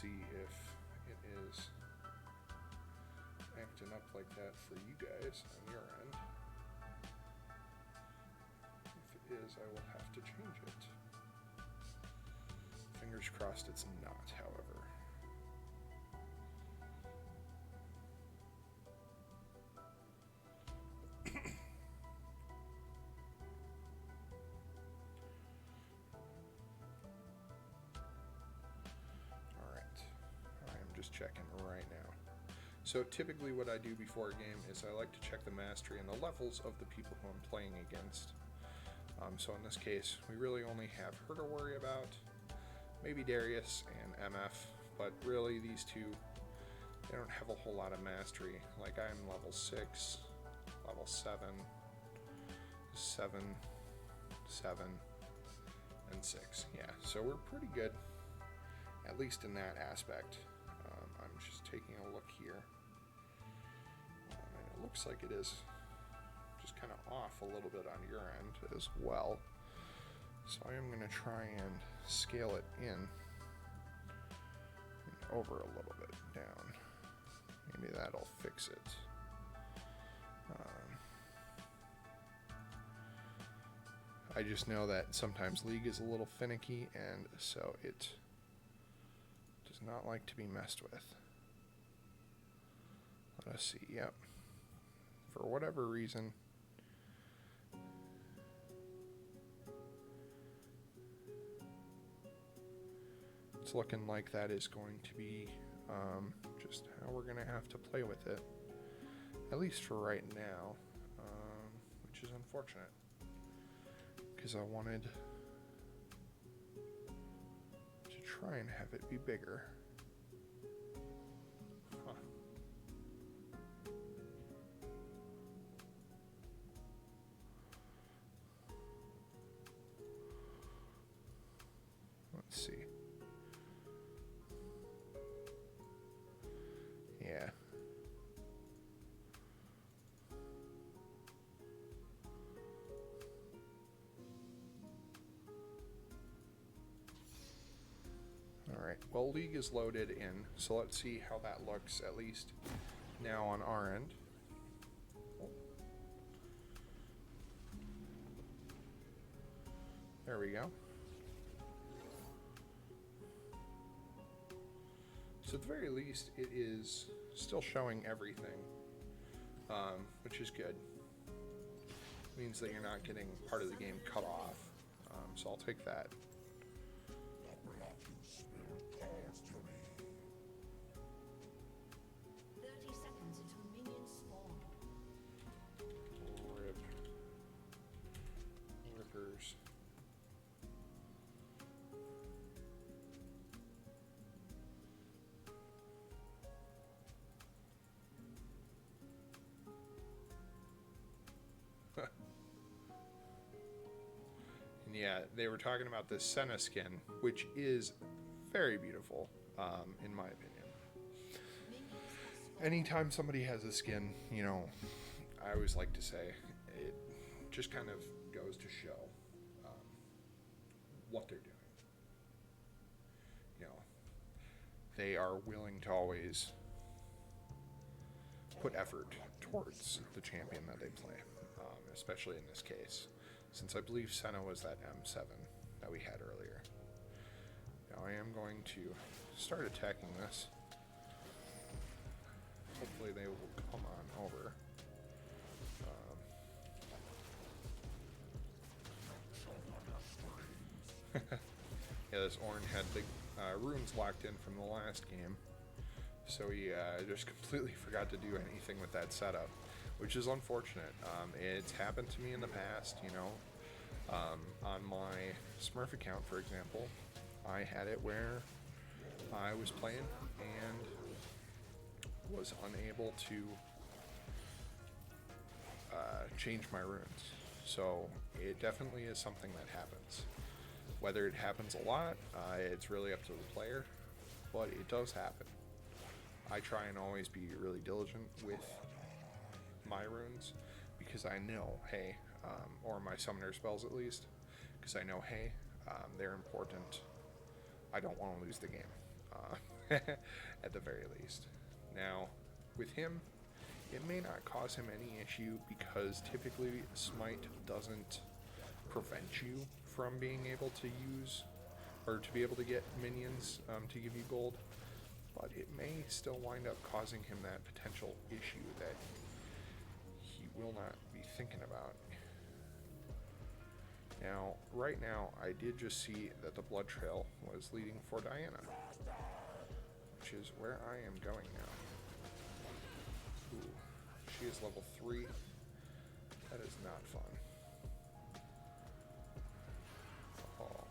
see if it is acting up like that for you guys on your end. If it is, I will have to change it. Fingers crossed it's not, however. Just checking right now. So typically what I do before a game is I like to check the mastery and the levels of the people who I'm playing against. So in this case, we really only have her to worry about, maybe Darius and MF, but really these two, they don't have a whole lot of mastery. Like I'm level 6, level 7, 7, 7, and 6. Yeah, so we're pretty good, at least in that aspect. I'm just taking a look here, and it looks like it is just kind of off a little bit on your end as well. So I am going to try and scale it in and over a little bit down. Maybe that'll fix it. I just know that sometimes League is a little finicky, and so it does not like to be messed with. Let us see, yep. For whatever reason, it's looking like that is going to be just how we're going to have to play with it, at least for right now, which is unfortunate, because I wanted to try and have it be bigger. Let's see. Yeah. Alright, well, League is loaded in, so let's see how that looks, at least now on our end. There we go. So at the very least, it is still showing everything, which is good. It means that you're not getting part of the game cut off, so I'll take that. Rip. Rippers. And yeah, they were talking about this Senna skin, which is very beautiful, in my opinion. Anytime somebody has a skin, you know, I always like to say it just kind of goes to show what they're doing. You know, they are willing to always put effort towards the champion that they play, especially in this case, since I believe Senna was that M7 that we had earlier. Now I am going to start attacking this. Hopefully they will come on over. Yeah, this Ornn had big runes locked in from the last game, so he just completely forgot to do anything with that setup, which is unfortunate. It's happened to me in the past, you know. On my Smurf account, for example, I had it where I was playing and was unable to change my runes. So it definitely is something that happens. Whether it happens a lot, it's really up to the player, but it does happen. I try and always be really diligent with my runes, because I know, hey, or my summoner spells at least, because I know, hey, they're important. I don't want to lose the game. at the very least. Now, with him, it may not cause him any issue because typically Smite doesn't prevent you from being able to use or to be able to get minions to give you gold, but it may still wind up causing him that potential issue that he will not be thinking about. Now, right now, I did just see that the blood trail was leading for Diana, which is where I am going now. Ooh, she is level 3. That is not fun. Oh.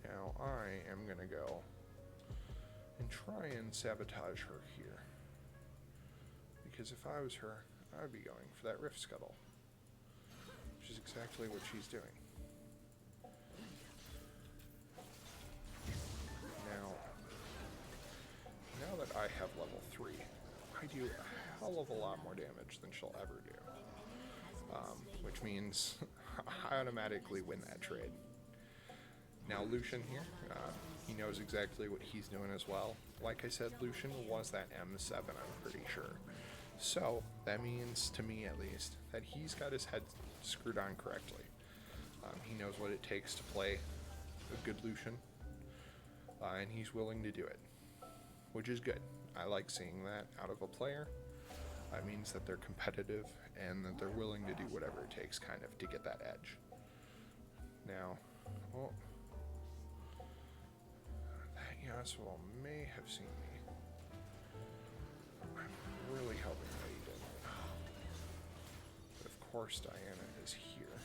Now I am gonna go and try and sabotage her here. Because if I was her, I'd be going for that Rift Scuttle. Which is exactly what she's doing. Now that I have level 3, I do a hell of a lot more damage than she'll ever do. Which means I automatically win that trade. Now Lucian here, he knows exactly what he's doing as well. Like I said, Lucian was that M7, I'm pretty sure. So that means, to me at least, that he's got his head screwed on correctly. He knows what it takes to play a good Lucian, and he's willing to do it, which is good. I like seeing that out of a player. That means that they're competitive and that they're willing to do whatever it takes kind of to get that edge. Now, well, that Yasuo may have seen me. I'm really hoping that he didn't. But of course Diana is here.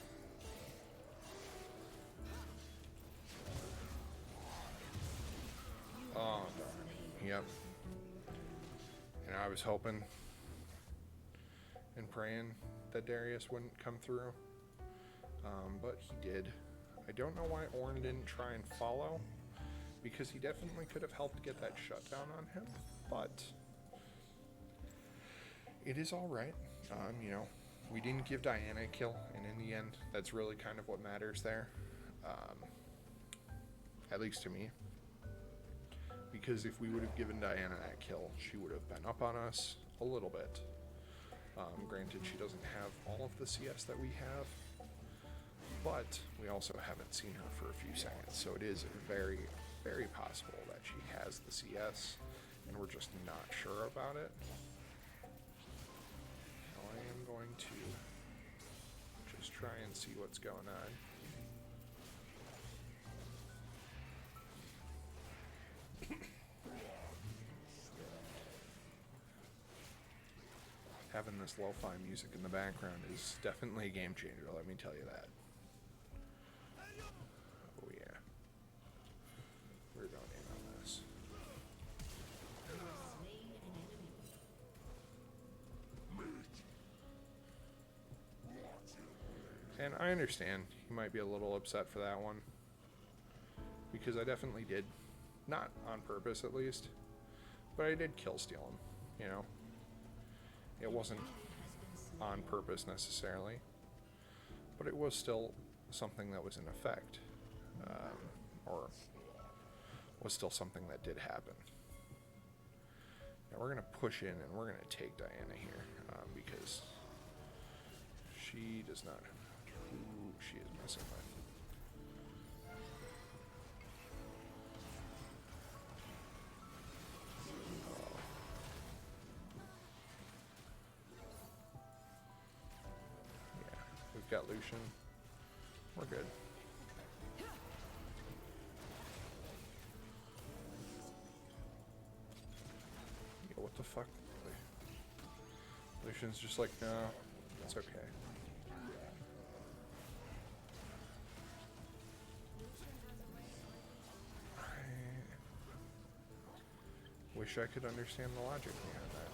Oh, darn. Yep. And I was hoping and praying that Darius wouldn't come through. But he did. I don't know why Ornn didn't try and follow, because he definitely could have helped get that shutdown on him, but it is alright. You know, we didn't give Diana a kill, and in the end, that's really kind of what matters there. At least to me. Because if we would have given Diana that kill, she would have been up on us a little bit. Granted, she doesn't have all of the CS that we have, but we also haven't seen her for a few seconds, so it is very, very possible that she has the CS, and we're just not sure about it. Now I am going to just try and see what's going on. Having this lo-fi music in the background is definitely a game changer, let me tell you that. Oh yeah. We're going in on this. And I understand you might be a little upset for that one, because I definitely did. Not on purpose, at least. But I did kill steal him, you know. It wasn't on purpose necessarily, but it was still something that was in effect, or was still something that did happen. Now we're going to push in and we're going to take Diana here, because she does not know who she is messing with. Got Lucian. We're good. Yo, what the fuck? Lucian's just like, no, it's okay. I wish I could understand the logic behind that.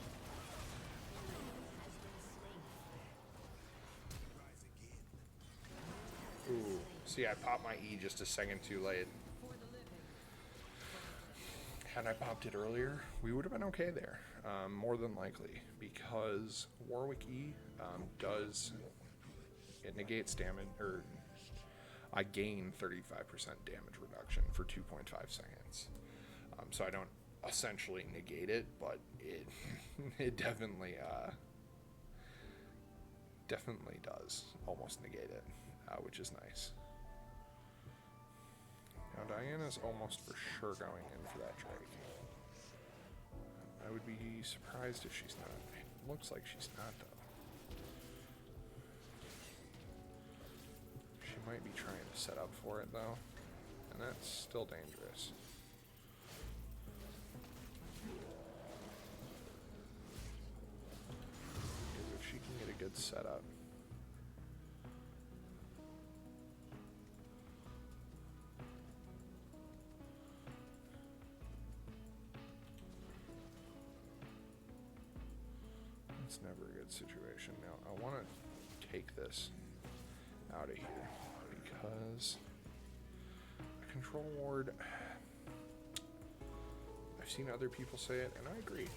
Ooh, see, I popped my E just a second too late. had I popped it earlier, we would have been okay there, more than likely, because Warwick E does, it negates damage, or I gain 35% damage reduction for 2.5 seconds. So I don't essentially negate it, but it definitely does almost negate it, which is nice. Now Diana's almost for sure going in for that Drake. I would be surprised if she's not. It looks like she's not, though. She might be trying to set up for it, though, and that's still dangerous. Because if she can get a good setup. It's never a good situation. Now, I want to take this out of here because a control ward, I've seen other people say it, and I agree.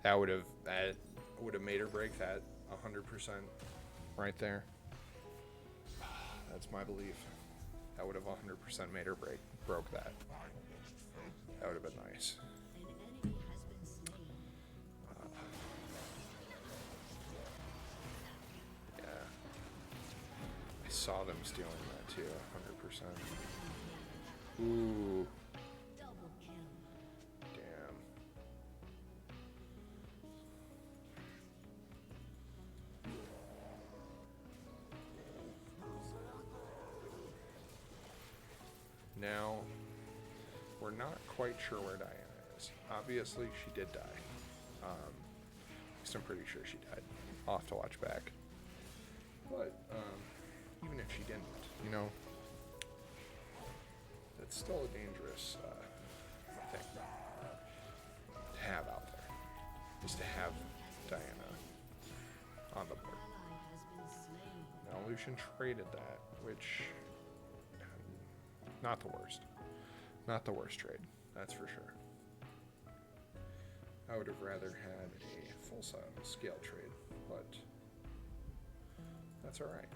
That would have made or break that 100% right there. That's my belief. That would have 100% made or broke that. That would have been nice. Yeah. I saw them stealing that too, 100%. Ooh. Now, we're not quite sure where Diana is. Obviously, she did die. At least I'm pretty sure she died. I'll have to watch back. But, even if she didn't, you know, that's still a dangerous thing to have out there. Is to have Diana on the board. Now, Lucian traded that, which... not the worst. Not the worst trade, that's for sure. I would have rather had a full scale trade, but that's alright.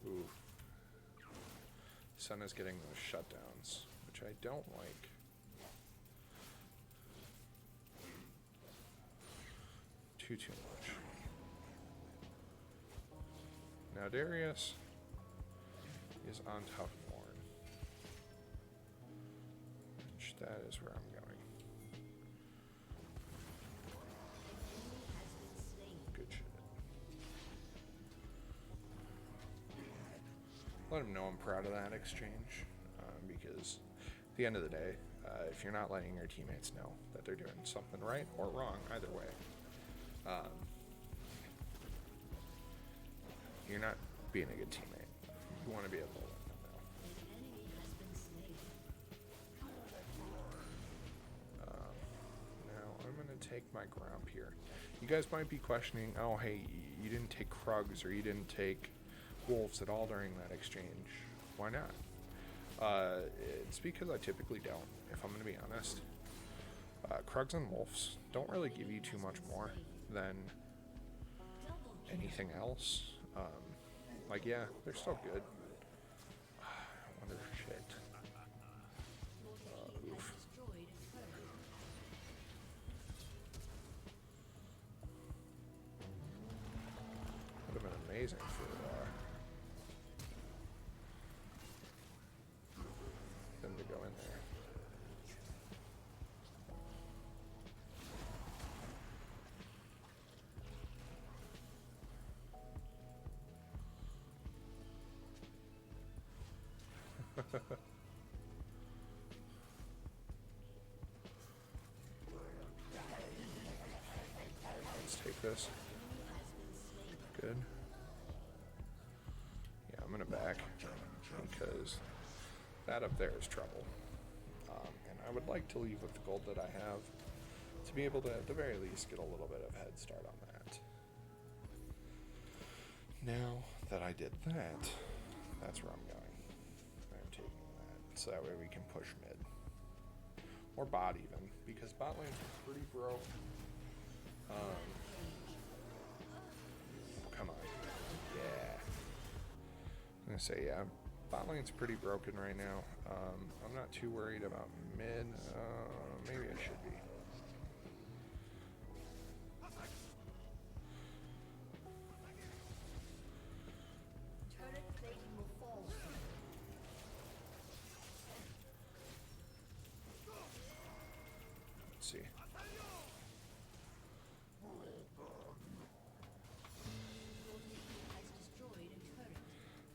Ooh. Senna's getting those shutdowns, which I don't like. Too much. Now Darius is on top of Warren, which that is where I'm going. Good shit. Let him know I'm proud of that exchange, because at the end of the day, if you're not letting your teammates know that they're doing something right or wrong, either way, you're not being a good teammate. You want to be able to let them know. Now I'm going to take my Grump here. You guys might be questioning, oh hey, you didn't take Krugs or you didn't take Wolves at all during that exchange. Why not? It's because I typically don't, if I'm going to be honest. Krugs and Wolves don't really give you too much more than anything else. Like, yeah, they're still good. I wonder, shit. Oof. Would have been amazing for them to go in there. this. Good. Yeah, I'm gonna back because that up there is trouble. And I would like to leave with the gold that I have to be able to, at the very least, get a little bit of head start on that. Now that I did that, that's where I'm going. I'm taking that, so that way we can push mid. Or bot even, because bot lane's pretty broke. Come on. Yeah. I'm gonna say, yeah, bot lane's pretty broken right now. I'm not too worried about mid. Maybe I should be. Let's see.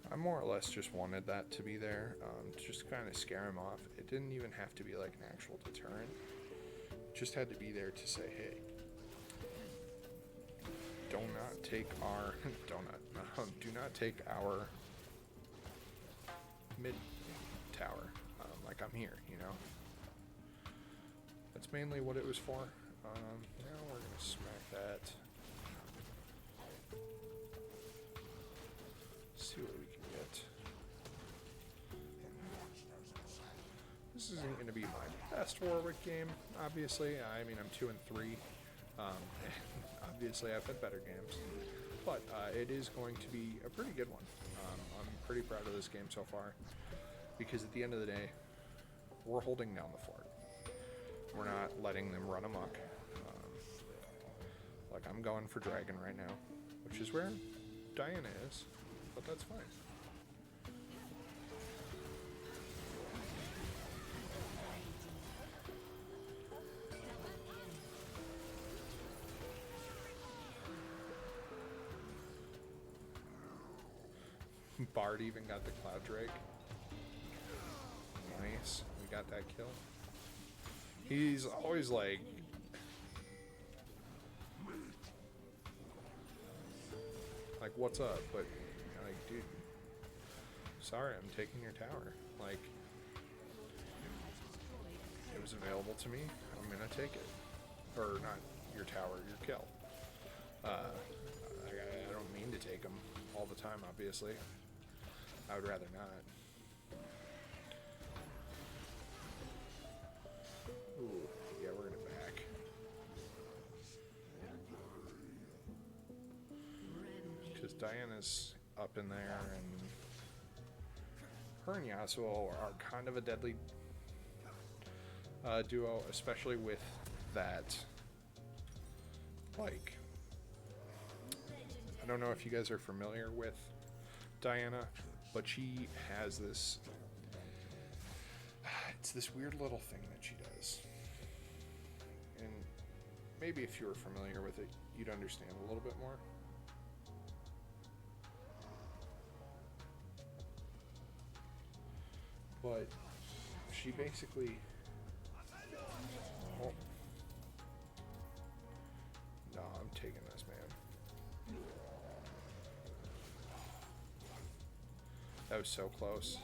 I more or less just wanted that to be there, to just kind of scare him off. It didn't even have to be like an actual deterrent. It just had to be there to say, hey, do not take our do not take our mid tower. Like I'm here, you know. That's mainly what it was for. Now we're gonna smack that. See what we can get. This isn't going to be my best Warwick game, obviously. I mean, I'm 2-3. Obviously, I've had better games. But it is going to be a pretty good one. I'm pretty proud of this game so far. Because at the end of the day, we're holding down the fort. We're not letting them run amok. Like, I'm going for Dragon right now. Which is where Diana is. But that's fine. Bard even got the Cloud Drake. Nice. We got that kill. He's always like... Like, what's up? But, like, dude, sorry, I'm taking your tower. Like, it was available to me. I'm gonna take it. Or not your tower, your kill. I don't mean to take them all the time, obviously. I would rather not. Ooh, yeah, we're gonna back. Because Diana's up in there, and her and Yasuo are kind of a deadly duo, especially with that, like, I don't know if you guys are familiar with Diana, but she has this, it's this weird little thing that she does. And maybe if you were familiar with it, you'd understand a little bit more. But she basically, oh, no, I'm taking this, man. That was so close.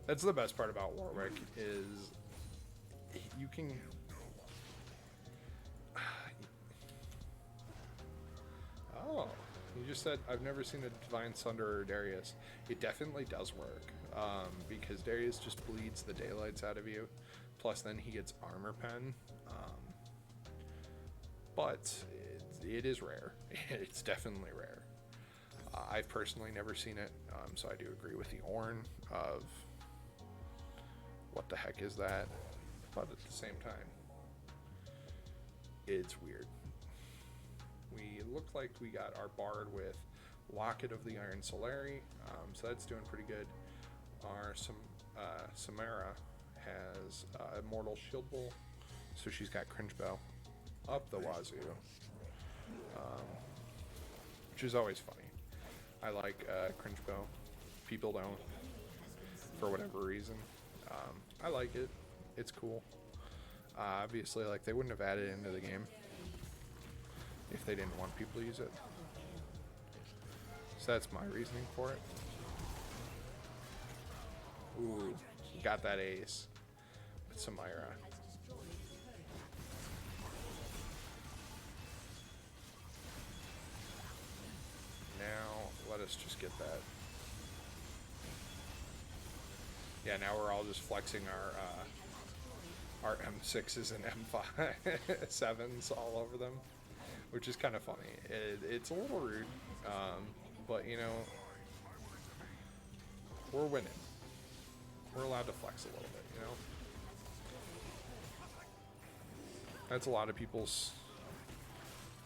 That's the best part about Warwick, is you can... Oh, you just said, I've never seen a Divine Sunder or Darius. It definitely does work, because Darius just bleeds the daylights out of you, plus then he gets armor pen, but it is rare. It's definitely rare. I've personally never seen it, so I do agree with the Ornn of... what the heck is that? But at the same time, it's weird. We look like we got our Bard with Locket of the Iron Solari, so that's doing pretty good. Samara has Immortal Shield Bowl, so she's got Cringe Bow up the wazoo, which is always funny. I like Cringe Bow. People don't, for whatever reason. I like it. It's cool. Obviously, like, they wouldn't have added it into the game if they didn't want people to use it. So that's my reasoning for it. Ooh, got that ace with Samira. Now, let us just get that. Yeah, now we're all just flexing our M6s and M7s all over them, which is kind of funny. It's a little rude, but you know, we're winning. We're allowed to flex a little bit, you know? That's a lot of people's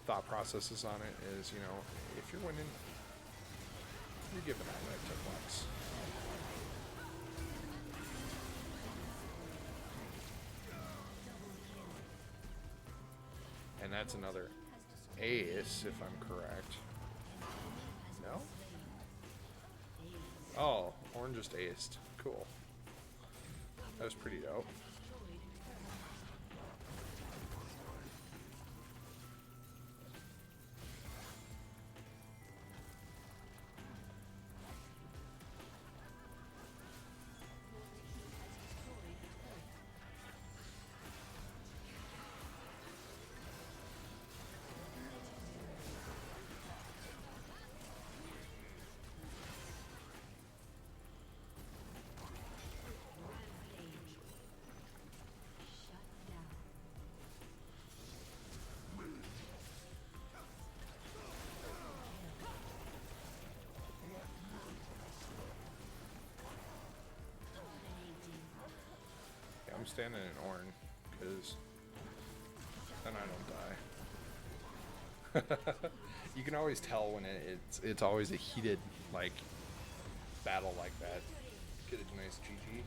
thought processes on it is, you know, if you're winning, you're giving that right to flex. And that's another ace, if I'm correct. No? Oh, orange just aced. Cool. That was pretty dope. I'm standing in Ornn, because then I don't die. You can always tell when it's always a heated, like, battle like that. Get a nice GG.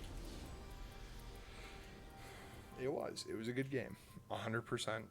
It was a good game, 100%.